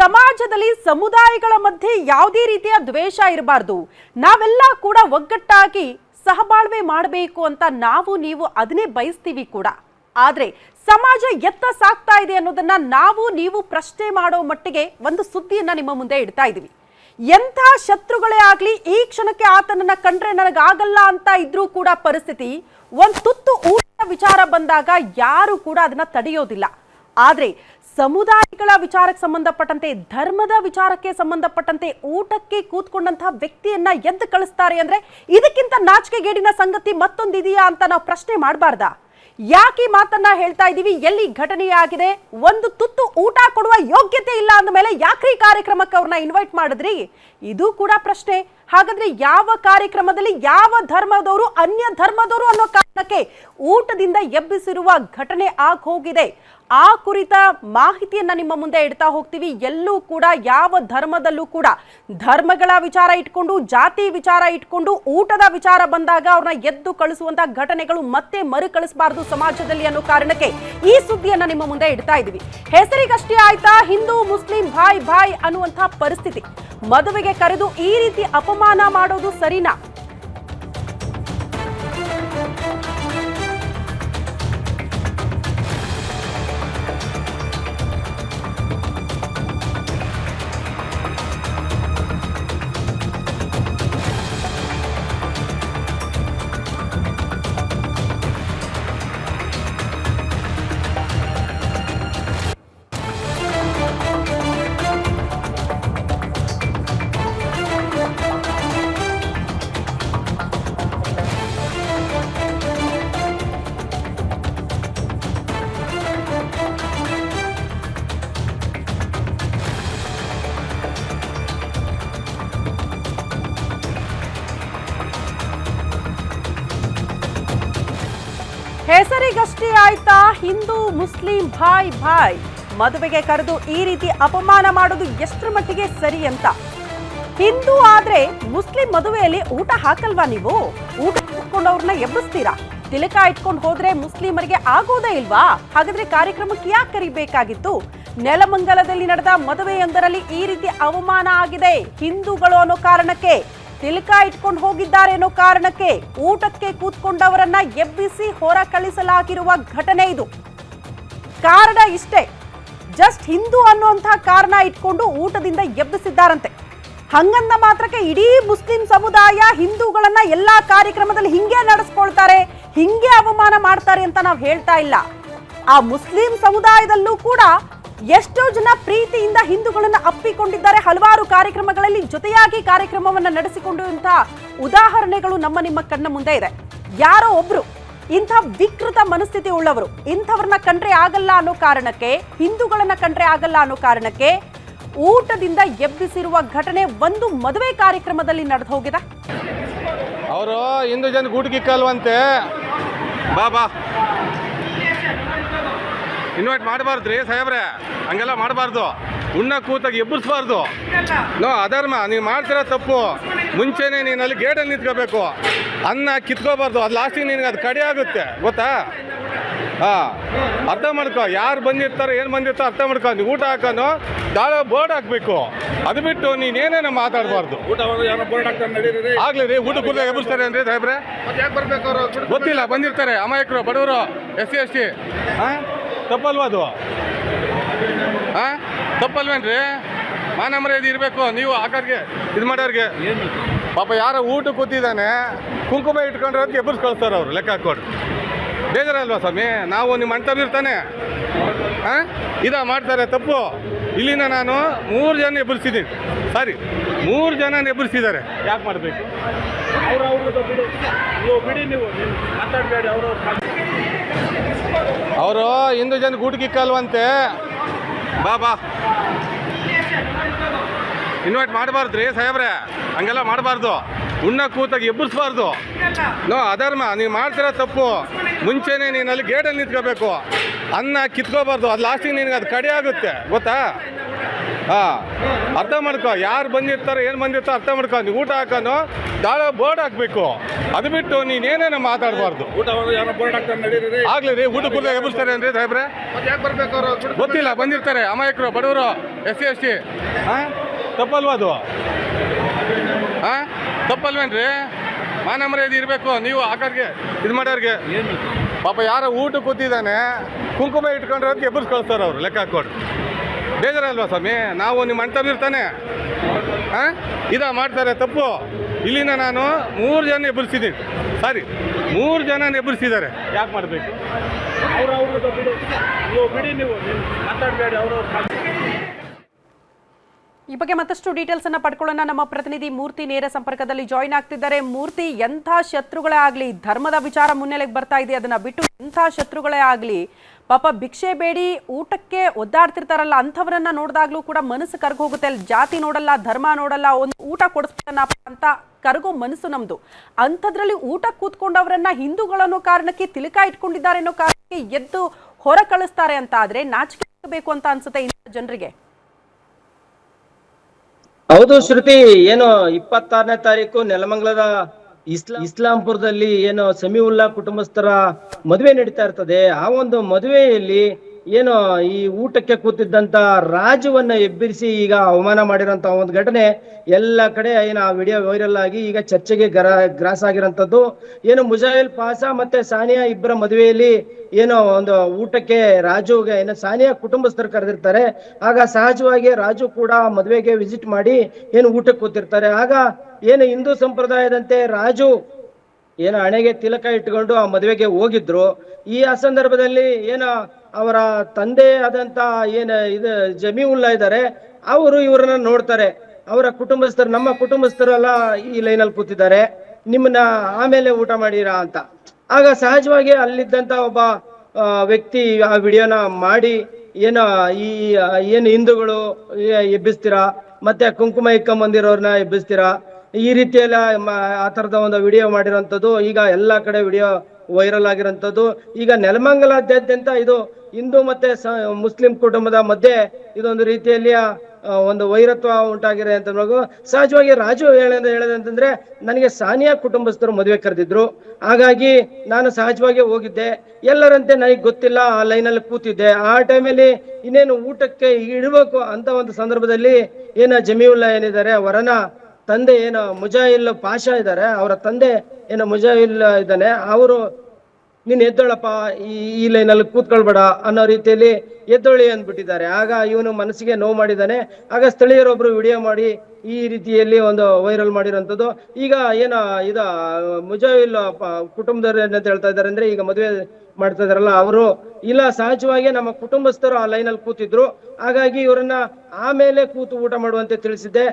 ಸಮಾಜದಲ್ಲಿ ಸಮುದಾಯಗಳ ಮಧ್ಯೆ ಯಾವುದೇ ರೀತಿಯ ದ್ವೇಷ ಇರಬಾರ್ದು, ನಾವೆಲ್ಲ ಕೂಡ ಒಗ್ಗಟ್ಟಾಗಿ ಸಹಬಾಳ್ವೆ ಮಾಡಬೇಕು ಅಂತ ನಾವು ನೀವು ಅದನ್ನೇ ಬಯಸ್ತೀವಿ ಕೂಡ. ಆದ್ರೆ ಸಮಾಜ ಎತ್ತ ಸಾಕ್ತಾ ಇದೆ ಅನ್ನೋದನ್ನ ನಾವು ನೀವು ಪ್ರಶ್ನೆ ಮಾಡೋ ಮಟ್ಟಿಗೆ ಒಂದು ಸುದ್ದಿಯನ್ನ ನಿಮ್ಮ ಮುಂದೆ ಇಡ್ತಾ ಇದೀವಿ. ಎಂಥ ಶತ್ರುಗಳೇ ಆಗ್ಲಿ ಈ ಕ್ಷಣಕ್ಕೆ ಆತನನ್ನ ಕಂಡ್ರೆ ನನಗಾಗಲ್ಲ ಅಂತ ಇದ್ರೂ ಕೂಡ ಪರಿಸ್ಥಿತಿ, ಒಂದ್ ತುತ್ತು ಊಟದ ವಿಚಾರ ಬಂದಾಗ ಯಾರು ಕೂಡ ಅದನ್ನ ತಡೆಯೋದಿಲ್ಲ. ಆದ್ರೆ ಸಮುದಾಯಗಳ ವಿಚಾರಕ್ಕೆ ಸಂಬಂಧಪಟ್ಟಂತೆ, ಧರ್ಮದ ವಿಚಾರಕ್ಕೆ ಸಂಬಂಧಪಟ್ಟಂತೆ ಊಟಕ್ಕೆ ಕೂತ್ಕೊಂಡಂತಹ ವ್ಯಕ್ತಿಯನ್ನ ಎದ್ದು ಕಳಿಸ್ತಾರೆ ಅಂದ್ರೆ ಇದಕ್ಕಿಂತ ನಾಚಿಕೆಗೇಡಿನ ಸಂಗತಿ ಮತ್ತೊಂದಿದೆಯಾ ಅಂತ ನಾವು ಪ್ರಶ್ನೆ ಮಾಡಬಾರ್ದಾ? ಯಾಕೆ ಮಾತನ್ನ ಹೇಳ್ತಾ ಇದೀವಿ? ಎಲ್ಲಿ ಘಟನೆಯಾಗಿದೆ? ಒಂದು ತುತ್ತು ಊಟ ಕೊಡುವ ಯೋಗ್ಯತೆ ಇಲ್ಲ ಅಂದ ಮೇಲೆ ಯಾಕ್ರಿ ಕಾರ್ಯಕ್ರಮಕ್ಕೆ ಅವ್ರನ್ನ ಇನ್ವೈಟ್ ಮಾಡಿದ್ರಿ? ಇದು ಕೂಡ ಪ್ರಶ್ನೆ. ಹಾಗಾದ್ರೆ ಯಾವ ಕಾರ್ಯಕ್ರಮದಲ್ಲಿ ಯಾವ ಧರ್ಮದವರು ಅನ್ಯ ಧರ್ಮದವರು ಅನ್ನೋ ಕಾರಣಕ್ಕೆ ಊಟದಿಂದ ಎಬ್ಬಿಸಿರುವ ಘಟನೆ ಆಗ ಹೋಗಿದೆ. ಆ ಕುರಿತ ಮಾಹಿತಿಯನ್ನ ನಿಮ್ಮ ಮುಂದೆ ಇಡ್ತಾ ಹೋಗ್ತೀವಿ. ಎಲ್ಲೂ ಕೂಡ ಯಾವ ಧರ್ಮದಲ್ಲೂ ಕೂಡ ಧರ್ಮಗಳ ವಿಚಾರ ಇಟ್ಕೊಂಡು, ಜಾತಿ ವಿಚಾರ ಇಟ್ಕೊಂಡು ಊಟದ ವಿಚಾರ ಬಂದಾಗ ಅವ್ರನ್ನ ಎದ್ದು ಕಳಿಸುವಂತ ಘಟನೆಗಳು ಮತ್ತೆ ಮರುಕಳಿಸಬಾರದು ಸಮಾಜದಲ್ಲಿ ಅನ್ನೋ ಕಾರಣಕ್ಕೆ ಈ ಸುದ್ದಿಯನ್ನ ನಿಮ್ಮ ಮುಂದೆ ಇಡ್ತಾ ಇದೀವಿ. ಹೆಸರಿಗಷ್ಟೇ ಆಯ್ತಾ ಹಿಂದೂ ಮುಸ್ಲಿಂ ಭಾಯ್ ಭಾಯ್ ಅನ್ನುವಂತ ಪರಿಸ್ಥಿತಿ. ಮದುವೆಗೆ ಕರೆದು ಈ ರೀತಿ ಅಪಮಾನ ಮಾಡೋದು ಸರಿನಾ? ಹೆಸರಿಗಷ್ಟೇ ಆಯ್ತಾ ಹಿಂದೂ ಮುಸ್ಲಿಂ ಭಾಯ್ ಭಾಯ್? ಮದುವೆಗೆ ಕರೆದು ಈ ರೀತಿ ಅಪಮಾನ ಮಾಡೋದು ಎಷ್ಟರ ಮಟ್ಟಿಗೆ ಸರಿ ಅಂತ. ಹಿಂದೂ ಆದ್ರೆ ಮುಸ್ಲಿಂ ಮದುವೆಯಲ್ಲಿ ಊಟ ಹಾಕಲ್ವಾ ನೀವು? ಊಟ ಇಟ್ಕೊಂಡವ್ರನ್ನ ಎಬ್ಬಿಸ್ತೀರಾ? ತಿಲಕ ಇಟ್ಕೊಂಡು ಹೋದ್ರೆ ಮುಸ್ಲಿಮರಿಗೆ ಆಗೋದೇ ಇಲ್ವಾ? ಹಾಗಾದ್ರೆ ಕಾರ್ಯಕ್ರಮಕ್ಕೆ ಯಾಕೆ ಕರಿಬೇಕಾಗಿತ್ತು? ನೆಲಮಂಗಲದಲ್ಲಿ ನಡೆದ ಮದುವೆಯೊಂದರಲ್ಲಿ ಈ ರೀತಿ ಅವಮಾನ ಆಗಿದೆ. ಹಿಂದೂಗಳು ಅನ್ನೋ ಕಾರಣಕ್ಕೆ, ತಿಲಕ ಇಟ್ಕೊಂಡು ಹೋಗಿದ್ದಾರೆ ಅನ್ನೋ ಕಾರಣಕ್ಕೆ ಊಟಕ್ಕೆ ಕೂತ್ಕೊಂಡವರನ್ನ ಎಬ್ಬಿಸಿ ಹೊರ ಕಳಿಸಲಾಗಿರುವ ಘಟನೆ ಇದು. ಕಾರಣ ಇಷ್ಟೇ, ಜಸ್ಟ್ ಹಿಂದೂ ಅನ್ನುವಂತಹ ಕಾರಣ ಇಟ್ಕೊಂಡು ಊಟದಿಂದ ಎಬ್ಬಿಸಿದ್ದಾರಂತೆ. ಹಂಗಂದ ಮಾತ್ರಕ್ಕೆ ಇಡೀ ಮುಸ್ಲಿಂ ಸಮುದಾಯ ಹಿಂದೂಗಳನ್ನ ಎಲ್ಲಾ ಕಾರ್ಯಕ್ರಮದಲ್ಲಿ ಹಿಂಗೆ ನಡೆಸ್ಕೊಳ್ತಾರೆ, ಹಿಂಗೆ ಅವಮಾನ ಮಾಡ್ತಾರೆ ಅಂತ ನಾವು ಹೇಳ್ತಾ ಇಲ್ಲ. ಆ ಮುಸ್ಲಿಂ ಸಮುದಾಯದಲ್ಲೂ ಕೂಡ ಎಷ್ಟೋ ಜನ ಪ್ರೀತಿಯಿಂದ ಹಿಂದೂಗಳನ್ನ ಅಪ್ಪಿಕೊಂಡಿದ್ದಾರೆ. ಹಲವಾರು ಕಾರ್ಯಕ್ರಮಗಳಲ್ಲಿ ಜೊತೆಯಾಗಿ ಕಾರ್ಯಕ್ರಮವನ್ನ ನಡೆಸಿಕೊಂಡಂತಹ ಉದಾಹರಣೆಗಳು ನಮ್ಮ ನಿಮ್ಮ ಕಣ್ಣ ಮುಂದೆ ಇದೆ. ಯಾರೋ ಒಬ್ರು ಇಂಥ ವಿಕೃತ ಮನಸ್ಥಿತಿ ಉಳ್ಳವರು, ಇಂಥವ್ರನ್ನ ಕಂಡ್ರೆ ಆಗಲ್ಲ ಅನ್ನೋ ಕಾರಣಕ್ಕೆ, ಹಿಂದೂಗಳನ್ನ ಕಂಡ್ರೆ ಆಗಲ್ಲ ಅನ್ನೋ ಕಾರಣಕ್ಕೆ ಊಟದಿಂದ ಎಬ್ಬಿಸಿರುವ ಘಟನೆ ಒಂದು ಮದುವೆ ಕಾರ್ಯಕ್ರಮದಲ್ಲಿ ನಡೆದು ಹೋಗಿದೆ. ಅವರು ಹಿಂದೂ ಜನ ಗೂಟಿಗಿಕ್ಕಲ್ವಂತೆ. ಬಾ ಇನ್ವೈಟ್ ಮಾಡಬಾರ್ದ್ರಿ ಸಾಹೇಬ್ರೆ, ಹಂಗೆಲ್ಲ ಮಾಡಬಾರ್ದು. ಉಣ್ಣ ಕೂತಾಗ ಎಬ್ಬರಿಸಬಾರ್ದು. ನೋ ಅಧರ್ಮ. ನೀವು ಮಾಡ್ತಿರೋ ತಪ್ಪು. ಮುಂಚೆನೇ ನೀನು ಅಲ್ಲಿ ಗೇಟಲ್ಲಿ ನಿಂತ್ಕೋಬೇಕು. ಅನ್ನ ಕಿತ್ಕೋಬಾರ್ದು. ಅದು ಲಾಸ್ಟಿಗೆ ನಿನಗೆ ಅದು ಕಡೆ ಆಗುತ್ತೆ, ಗೊತ್ತಾ? ಅರ್ಥ ಮಾಡ್ಕೊ. ಯಾರು ಬಂದಿರ್ತಾರೆ, ಏನು ಬಂದಿರ್ತಾರೋ ಅರ್ಥ ಮಾಡ್ಕೊ. ನೀವು ಊಟ ಹಾಕೋನು ಬೋರ್ಡ್ ಹಾಕಬೇಕು. ಅದು ಬಿಟ್ಟು ನೀನೇನೇನೋ ಮಾತಾಡಬಾರ್ದು. ಆಗ್ಲಿ ರೀ, ಊಟ ಕೂಡ ಎಬ್ಬಿಸ್ತಾರೆ ಅಂದ್ರೆ ಸಾಹೇಬ್ರೆ ಗೊತ್ತಿಲ್ಲ. ಬಂದಿರ್ತಾರೆ ಅಮಾಯಕರು, ಬಡವರು, SC ST. ತಪ್ಪಲ್ವಾ ಅದು? ತಪ್ಪಲ್ವೇನ್ರಿ? ಮಾನ ಮರ್ಯಾದೆ ಇರಬೇಕು. ನೀವು ಹಾಕೋರಿಗೆ ಇದು ಮಾಡೋರಿಗೆ. ಪಾಪ ಯಾರೋ ಊಟ ಕೂತಿದ್ದಾನೆ, ಕುಂಕುಮ ಇಟ್ಕೊಂಡ್ರೆ ಅದಕ್ಕೆ ಎಬ್ಬರ್ಸ್ ಕಳಿಸ್ತಾರೆ ಅವರು, ಲೆಕ್ಕ ಹಾಕ್ಕೊಡು. ಬೇಜಾರಲ್ವಾ ಸ್ವಾಮಿ? ನಾವು ನಿಮ್ಮ ಅಣ್ಣ ಇರ್ತಾನೆ ಮಾಡ್ತಾರೆ ತಪ್ಪು. ಇಲ್ಲಿಂದ ನಾನು 3 ಜನ ಎಬ್ಬರಿಸಿದ್ದೀನಿ. ಸಾರಿ, 3 ಜನ ಎಬ್ಬರಿಸಿದ್ದಾರೆ. ಯಾಕೆ ಮಾಡಬೇಕು? ಅವರು ಹಿಂದೂ ಜನ ಗೂಟಿಗಿಕ್ಕಲ್ವಂತೆ. ಬಾ ಇನ್ವೈಟ್ ಮಾಡಬಾರ್ದ್ರಿ ಸಾಹೇಬ್ರೆ, ಹಂಗೆಲ್ಲ ಮಾಡಬಾರ್ದು. ಉಣ್ಣ ಕೂತಾಗ ಎಬ್ಬರಿಸಬಾರ್ದು. ನೋ ಅಧರ್ಮ. ನೀವು ಮಾಡ್ತಿರೋ ತಪ್ಪು. ಮುಂಚೆನೇ ನೀನು ಅಲ್ಲಿ ಗೇಟಲ್ಲಿ ನಿಂತ್ಕೋಬೇಕು. ಅನ್ನ ಕಿತ್ಕೋಬಾರ್ದು. ಅದು ಲಾಸ್ಟಿಗೆ ನಿನಗೆ ಅದು ಕಡೆ ಆಗುತ್ತೆ, ಗೊತ್ತಾ? ಅರ್ಥ ಮಾಡ್ಕೊ, ಯಾರು ಬಂದಿರ್ತಾರೆ ಏನು ಬಂದಿರ್ತಾರೆ ಅರ್ಥ ಮಾಡ್ಕೊ. ನೀವು ಊಟ ಹಾಕೋನು ದಾಳ ಬೋರ್ಡ್ ಹಾಕ್ಬೇಕು. ಅದು ಬಿಟ್ಟು ನೀನೇನೇನೋ ಮಾತಾಡಬಾರ್ದು. ಆಗ್ಲಿ ರೀ, ಊಟ ಕೂಡಲೇ ಎಬ್ಬಿಸ್ತಾರೆ ಅಂದ್ರೆ ಸಾಹೇಬ್ರೆ ಗೊತ್ತಿಲ್ಲ, ಬಂದಿರ್ತಾರೆ ಅಮಾಯಕರು, ಬಡವರು, SC ST. ತಪ್ಪಲ್ವಾ ಅದು? ತಪ್ಪಲ್ವೇನ್ರಿ? ಮಾನ ಮರ್ಯಾದೆ ಇರಬೇಕು. ನೀವು ಹಾಕೋರಿಗೆ ಇದು ಮಾಡೋರಿಗೆ ಪಾಪ ಯಾರೋ ಊಟ ಕೂತಿದ್ದಾನೆ, ಕುಂಕುಮ ಇಟ್ಕೊಂಡ್ರೆ ಅದಕ್ಕೆ ಎಬ್ಬರ್ಸ್ ಕಳಿಸ್ತಾರೆ ಅವರು, ಲೆಕ್ಕ ಹಾಕ್ಕೊಡು. ಬೇಜಾರಲ್ವಾ ಸ್ವಾಮಿ? ನಾವು ನಿಮ್ಮ ಅಣ್ಣ ಇರ್ತಾನೆ ಮಾಡ್ತಾರೆ ತಪ್ಪು. ಇಲ್ಲಿಂದ ನಾನು 3 ಜನ ಎಬ್ಬರಿಸಿದ್ದೀನಿ, ಸಾರಿ 3 ಜನ ಎಬ್ಬರಿಸಿದ್ದಾರೆ. ಯಾಕೆ ಮಾಡಬೇಕು? ಈ ಬಗ್ಗೆ ಮತ್ತಷ್ಟು ಡೀಟೇಲ್ಸ್ ಅನ್ನ ಪಡ್ಕೊಳ್ಳೋಣ. ನಮ್ಮ ಪ್ರತಿನಿಧಿ ಮೂರ್ತಿ ನೇರ ಸಂಪರ್ಕದಲ್ಲಿ ಜಾಯಿನ್ ಆಗ್ತಿದ್ದಾರೆ. ಮೂರ್ತಿ, ಎಂಥ ಶತ್ರುಗಳೇ ಆಗ್ಲಿ, ಧರ್ಮದ ವಿಚಾರ ಮುನ್ನೆಲೆಗೆ ಬರ್ತಾ ಇದೆ, ಅದನ್ನ ಬಿಟ್ಟು ಎಂಥ ಶತ್ರುಗಳೇ ಆಗ್ಲಿ ಪಾಪ ಭಿಕ್ಷೆ ಬೇಡಿ ಊಟಕ್ಕೆ ಒದ್ದಾಡ್ತಿರ್ತಾರಲ್ಲ, ಅಂಥವರನ್ನ ನೋಡಿದಾಗ್ಲೂ ಕೂಡ ಮನಸ್ಸು ಕರ್ಗೋಗುತ್ತೆ. ಅಲ್ಲಿ ಜಾತಿ ನೋಡಲ್ಲ, ಧರ್ಮ ನೋಡಲ್ಲ, ಒಂದು ಊಟ ಕೊಡಿಸ್ತಾನಪ್ಪ ಅಂತ ಕರಗೋ ಮನಸ್ಸು ನಮ್ದು. ಅಂಥದ್ರಲ್ಲಿ ಊಟ ಕೂತ್ಕೊಂಡವರನ್ನ ಹಿಂದೂಗಳನ್ನೋ ಕಾರಣಕ್ಕೆ ತಿಲಕ ಇಟ್ಕೊಂಡಿದ್ದಾರೆ ಅನ್ನೋ ಕಾರಣಕ್ಕೆ ಎದ್ದು ಹೊರ ಕಳಿಸ್ತಾರೆ ಅಂತ ಆದ್ರೆ ನಾಚಿಕೆ ಬೇಕು ಅಂತ ಅನ್ಸುತ್ತೆ ಇಂಥ ಜನರಿಗೆ. ಹೌದು ಶ್ರುತಿ, ಏನು 26ನೇ ತಾರೀಕು ನೆಲಮಂಗಲದ ಇಸ್ಲಾಂಪುರದಲ್ಲಿ ಏನು ಸಮೀವುಲ್ಲಾ ಕುಟುಂಬಸ್ಥರ ಮದುವೆ ನಡೀತಾ ಇರ್ತದೆ. ಆ ಒಂದು ಮದುವೆಯಲ್ಲಿ ಏನು ಈ ಊಟಕ್ಕೆ ಕೂತಿದ್ದಂತ ರಾಜುವನ್ನ ಎಬ್ಬಿರಿಸಿ ಈಗ ಅವಮಾನ ಮಾಡಿರೋಂತ ಒಂದು ಘಟನೆ ಎಲ್ಲ ಕಡೆ ಏನು ಆ ವಿಡಿಯೋ ವೈರಲ್ ಆಗಿ ಈಗ ಚರ್ಚೆಗೆ ಗ್ರಾಸ ಆಗಿರೋಂಥದ್ದು. ಏನು ಮುಜಾಹಿಲ್ ಪಾಸಾ ಮತ್ತೆ ಸಾನಿಯಾ ಇಬ್ಬರ ಮದುವೆಯಲ್ಲಿ ಏನೋ ಒಂದು ಊಟಕ್ಕೆ ರಾಜುಗೆ ಏನು ಸಾನಿಯಾ ಕುಟುಂಬಸ್ಥರು ಕರೆದಿರ್ತಾರೆ. ಆಗ ಸಹಜವಾಗಿ ರಾಜು ಕೂಡ ಮದುವೆಗೆ ವಿಸಿಟ್ ಮಾಡಿ ಏನು ಊಟಕ್ಕೆ ಕೂತಿರ್ತಾರೆ. ಆಗ ಏನು ಹಿಂದೂ ಸಂಪ್ರದಾಯದಂತೆ ರಾಜು ಏನು ಹಣೆಗೆ ತಿಲಕ ಇಟ್ಕೊಂಡು ಆ ಮದುವೆಗೆ ಹೋಗಿದ್ರು. ಈ ಸಂದರ್ಭದಲ್ಲಿ ಏನು ಅವರ ತಂದೆ ಆದಂತ ಏನು ಇದು ಜಮೀವುಲ್ಲಾ ಇದ್ದಾರೆ, ಅವರು ಇವರನ್ನ ನೋಡ್ತಾರೆ. ಅವರ ಕುಟುಂಬಸ್ಥರು, ನಮ್ಮ ಕುಟುಂಬಸ್ಥರೆಲ್ಲ ಈ ಲೈನಲ್ಲಿ ಕೂತಿದ್ದಾರೆ, ನಿಮ್ಮನ್ನ ಆಮೇಲೆ ಊಟ ಮಾಡಿರಾ ಅಂತ. ಆಗ ಸಹಜವಾಗಿ ಅಲ್ಲಿದ್ದಂತ ಒಬ್ಬ ವ್ಯಕ್ತಿ ಆ ವಿಡಿಯೋನ ಮಾಡಿ ಏನು ಏನು ಹಿಂದೂಗಳು ಎಬ್ಬಿಸ್ತೀರಾ, ಮತ್ತೆ ಕುಂಕುಮ ಇಕ್ಕೊಂಬಂದಿರೋರ್ನ ಎಬ್ಬಿಸ್ತೀರಾ, ಈ ರೀತಿಯೆಲ್ಲ ಆ ತರದ ಒಂದು ವಿಡಿಯೋ ಮಾಡಿರೋಂಥದ್ದು ಈಗ ಎಲ್ಲಾ ಕಡೆ ವಿಡಿಯೋ ವೈರಲ್ ಆಗಿರೋಂಥದ್ದು. ಈಗ ನೆಲಮಂಗಲಾದ್ಯಂತ ಇದು ಹಿಂದೂ ಮತ್ತೆ ಮುಸ್ಲಿಂ ಕುಟುಂಬದ ಮಧ್ಯೆ ಇದೊಂದು ರೀತಿಯಲ್ಲಿ ಒಂದು ವೈರತ್ವ ಉಂಟಾಗಿದೆ ಅಂತ ಸಹಜವಾಗಿ ರಾಜು ಹೇಳದಂತಂದ್ರೆ, ನನಗೆ ಸಾನಿಯಾ ಕುಟುಂಬಸ್ಥರು ಮದುವೆ ಕರೆದಿದ್ರು, ಹಾಗಾಗಿ ನಾನು ಸಹಜವಾಗಿ ಹೋಗಿದ್ದೆ, ಎಲ್ಲರಂತೆ ನನಗೆ ಗೊತ್ತಿಲ್ಲ, ಆ ಲೈನಲ್ಲಿ ಕೂತಿದ್ದೆ. ಆ ಟೈಮಲ್ಲಿ ಇನ್ನೇನು ಊಟಕ್ಕೆ ಇಡಬೇಕು ಅಂತ ಒಂದು ಸಂದರ್ಭದಲ್ಲಿ ಏನ ಜಮೀವುಲ್ಲಾ ಏನಿದ್ದಾರೆ ವರನ ತಂದೆ ಏನು ಮುಜಾಹಿಲ್ ಪಾಷಾ ಇದ್ದಾರೆ, ಅವರ ತಂದೆ ಏನು ಮುಜಾಹಿಲ್ ಇದ್ದಾನೆ, ಅವರು ನೀನ್ ಎದ್ದೊಳಪ್ಪ, ಈ ಲೈನಲ್ಲಿ ಕೂತ್ಕೊಳ್ಬೇಡ ಅನ್ನೋ ರೀತಿಯಲ್ಲಿ ಎದ್ದೊಳಿ ಅಂದ್ಬಿಟ್ಟಿದ್ದಾರೆ. ಆಗ ಇವನು ಮನಸ್ಸಿಗೆ ನೋವು ಮಾಡಿದ್ದಾನೆ. ಆಗ ಸ್ಥಳೀಯರೊಬ್ರು ವಿಡಿಯೋ ಮಾಡಿ ಈ ರೀತಿಯಲ್ಲಿ ಒಂದು ವೈರಲ್ ಮಾಡಿರೋಂಥದ್ದು. ಈಗ ಏನು ಇದು ಮುಜಾಹಿಲ್ ಕುಟುಂಬದವ್ರು ಏನಂತ ಹೇಳ್ತಾ ಇದ್ದಾರೆ ಅಂದ್ರೆ, ಈಗ ಮದುವೆ ಮಾಡ್ತಾ ಇದಾರಲ್ಲ ಅವರು, ಇಲ್ಲ ಸಹಜವಾಗಿ ನಮ್ಮ ಕುಟುಂಬಸ್ಥರು ಆ ಲೈನಲ್ಲಿ ಕೂತಿದ್ರು, ಹಾಗಾಗಿ ಇವರನ್ನ ಆಮೇಲೆ ಕೂತು ಊಟ ಮಾಡುವಂತೆ ತಿಳಿಸಿದ್ದೆ.